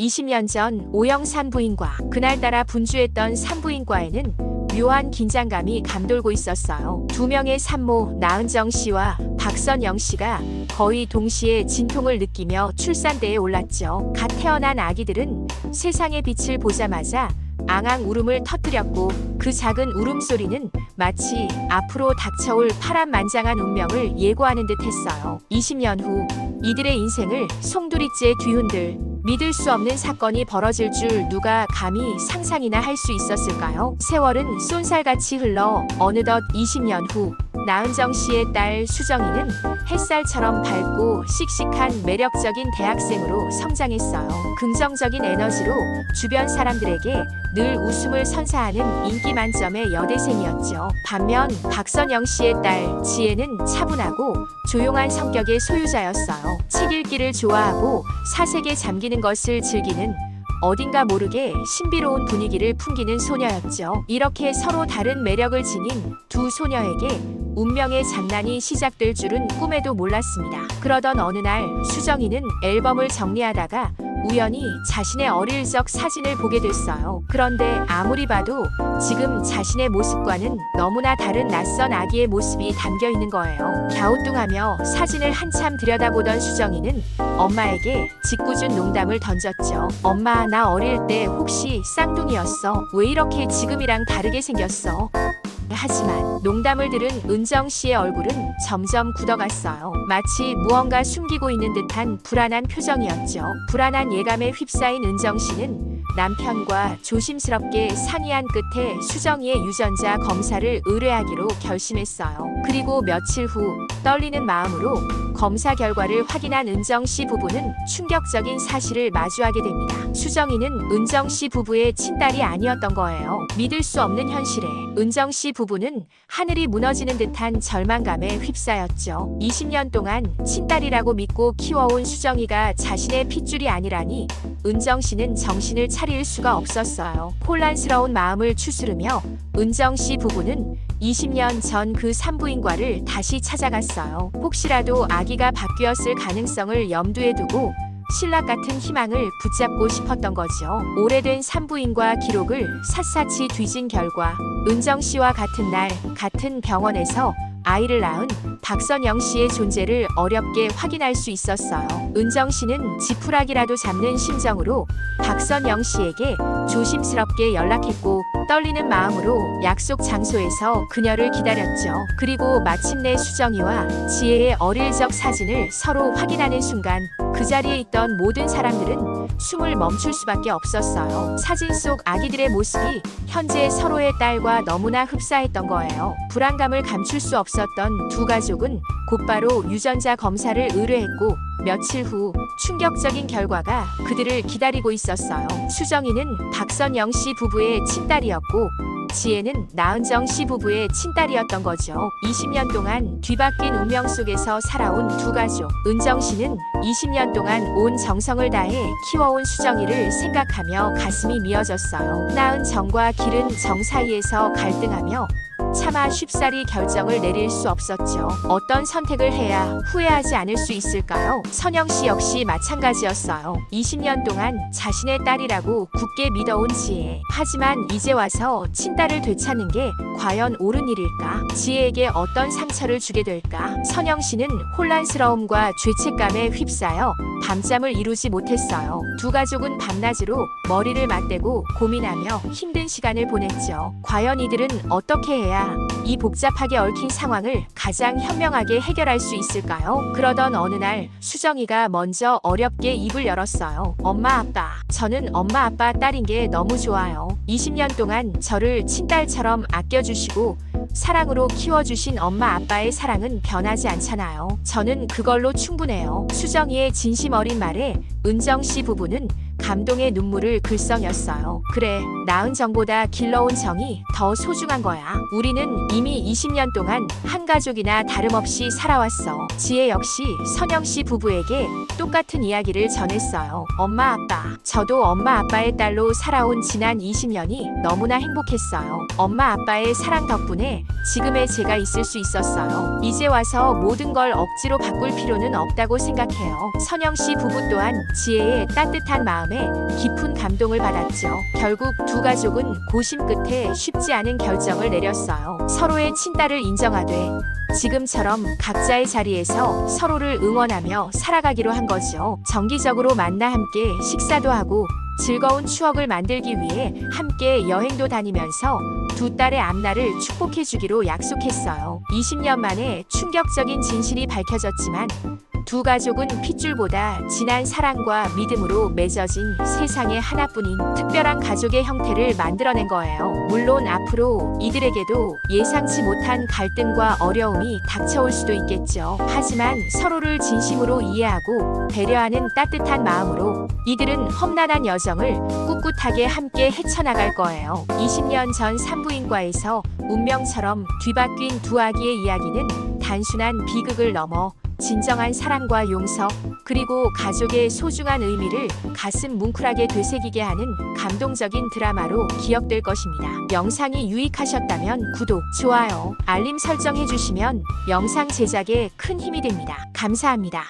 20년 전 오영 산부인과. 그날따라 분주했던 산부인과에는 묘한 긴장감이 감돌고 있었어요. 두 명의 산모 나은정 씨와 박선영 씨가 거의 동시에 진통을 느끼며 출산대에 올랐죠. 갓 태어난 아기들은 세상의 빛을 보자마자 앙앙 울음을 터뜨렸고, 그 작은 울음소리는 마치 앞으로 닥쳐올 파란만장한 운명을 예고하는 듯 했어요. 20년 후 이들의 인생을 송두리째 뒤흔들 믿을 수 없는 사건이 벌어질 줄 누가 감히 상상이나 할 수 있었을까요? 세월은 쏜살같이 흘러 어느덧 20년 후 나은정 씨의 딸 수정이는 햇살처럼 밝고 씩씩한 매력적인 대학생으로 성장했어요. 긍정적인 에너지로 주변 사람들에게 늘 웃음을 선사하는 인기 만점의 여대생이었죠. 반면 박선영 씨의 딸 지혜는 차분하고 조용한 성격의 소유자였어요. 책 읽기를 좋아하고 사색에 잠기는 것을 즐기는, 어딘가 모르게 신비로운 분위기를 풍기는 소녀였죠. 이렇게 서로 다른 매력을 지닌 두 소녀에게 운명의 장난이 시작될 줄은 꿈에도 몰랐습니다. 그러던 어느 날 수정이는 앨범을 정리하다가 우연히 자신의 어릴 적 사진을 보게 됐어요. 그런데 아무리 봐도 지금 자신의 모습과는 너무나 다른 낯선 아기의 모습이 담겨 있는 거예요. 갸우뚱하며 사진을 한참 들여다보던 수정이는 엄마에게 짓궂은 농담을 던졌죠. 엄마, 나 어릴 때 혹시 쌍둥이였어? 왜 이렇게 지금이랑 다르게 생겼어? 하지만 농담을 들은 은정 씨의 얼굴은 점점 굳어갔어요. 마치 무언가 숨기고 있는 듯한 불안한 표정이었죠. 불안한 예감에 휩싸인 은정 씨는 남편과 조심스럽게 상의한 끝에 수정이의 유전자 검사를 의뢰하기로 결심했어요. 그리고 며칠 후 떨리는 마음으로 검사 결과를 확인한 은정 씨 부부는 충격적인 사실을 마주하게 됩니다. 수정이는 은정 씨 부부의 친딸이 아니었던 거예요. 믿을 수 없는 현실에 은정 씨 부부는 하늘이 무너지는 듯한 절망감에 휩싸였죠. 20년 동안 친딸이라고 믿고 키워온 수정이가 자신의 핏줄이 아니라니 은정 씨는 정신을 차릴 수가 없었어요. 혼란스러운 마음을 추스르며 은정 씨 부부는 20년 전 그 산부인과를 다시 찾아갔어요. 혹시라도 아기가 바뀌었을 가능성을 염두에 두고 신락 같은 희망을 붙잡고 싶었던 거죠. 오래된 산부인과 기록을 샅샅이 뒤진 결과 은정 씨와 같은 날 같은 병원에서 아이를 낳은 박선영 씨의 존재를 어렵게 확인할 수 있었어요. 은정 씨는 지푸라기라도 잡는 심정으로 박선영 씨에게 조심스럽게 연락했고 떨리는 마음으로 약속 장소에서 그녀를 기다렸죠. 그리고 마침내 수정이와 지혜의 어릴 적 사진을 서로 확인하는 순간 그 자리에 있던 모든 사람들은 숨을 멈출 수밖에 없었어요. 사진 속 아기들의 모습이 현재 서로의 딸과 너무나 흡사했던 거예요. 불안감을 감출 수 없었던 두 가족은 곧바로 유전자 검사를 의뢰했고 며칠 후 충격적인 결과가 그들을 기다리고 있었어요. 수정이는 박선영 씨 부부의 친딸이었고 지혜는 나은정 씨 부부의 친딸이었던 거죠. 20년 동안 뒤바뀐 운명 속에서 살아온 두 가족. 은정 씨는 20년 동안 온 정성을 다해 키워온 수정이를 생각하며 가슴이 미어졌어요. 낳은 정과 기른 정 사이에서 갈등하며 차마 쉽사리 결정을 내릴 수 없었죠. 어떤 선택을 해야 후회하지 않을 수 있을까요? 선영 씨 역시 마찬가지였어요. 20년 동안 자신의 딸이라고 굳게 믿어온 지혜. 하지만 이제 와서 친딸을 되찾는 게 과연 옳은 일일까? 지혜에게 어떤 상처를 주게 될까? 선영 씨는 혼란스러움과 죄책감에 휩싸여 밤잠을 이루지 못했어요. 두 가족은 밤낮으로 머리를 맞대고 고민하며 힘든 시간을 보냈죠. 과연 이들은 어떻게 해야 이 복잡하게 얽힌 상황을 가장 현명하게 해결할 수 있을까요? 그러던 어느 날 수정이가 먼저 어렵게 입을 열었어요. 엄마, 아빠. 저는 엄마, 아빠 딸인 게 너무 좋아요. 20년 동안 저를 친딸처럼 아껴주시고 사랑으로 키워주신 엄마 아빠의 사랑은 변하지 않잖아요. 저는 그걸로 충분해요. 수정이의 진심 어린 말에 은정 씨 부부는 감동의 눈물을 글썽였어요. 그래, 낳은 정보다 길러온 정이 더 소중한 거야. 우리는 이미 20년 동안 한 가족이나 다름없이 살아왔어. 지혜 역시 선영 씨 부부에게 똑같은 이야기를 전했어요. 엄마, 아빠. 저도 엄마, 아빠의 딸로 살아온 지난 20년이 너무나 행복했어요. 엄마, 아빠의 사랑 덕분에 지금의 제가 있을 수 있었어요. 이제 와서 모든 걸 억지로 바꿀 필요는 없다고 생각해요. 선영 씨 부부 또한 지혜의 따뜻한 마음에 덕분에 깊은 감동을 받았죠. 결국 두 가족은 고심 끝에 쉽지 않은 결정을 내렸어요. 서로의 친딸을 인정하되 지금처럼 각자의 자리에서 서로를 응원하며 살아가기로 한 거죠. 정기적으로 만나 함께 식사도 하고 즐거운 추억을 만들기 위해 함께 여행도 다니면서 두 딸의 앞날을 축복해주기로 약속했어요. 20년 만에 충격적인 진실이 밝혀졌지만 두 가족은 핏줄보다 진한 사랑과 믿음으로 맺어진 세상에 하나뿐인 특별한 가족의 형태를 만들어낸 거예요. 물론 앞으로 이들에게도 예상치 못한 갈등과 어려움이 닥쳐올 수도 있겠죠. 하지만 서로를 진심으로 이해하고 배려하는 따뜻한 마음으로 이들은 험난한 여정을 꿋꿋하게 함께 헤쳐나갈 거예요. 20년 전 산부인과에서 운명처럼 뒤바뀐 두 아기의 이야기는 단순한 비극을 넘어 진정한 사랑과 용서, 그리고 가족의 소중한 의미를 가슴 뭉클하게 되새기게 하는 감동적인 드라마로 기억될 것입니다. 영상이 유익하셨다면 구독, 좋아요, 알림 설정해 주시면 영상 제작에 큰 힘이 됩니다. 감사합니다.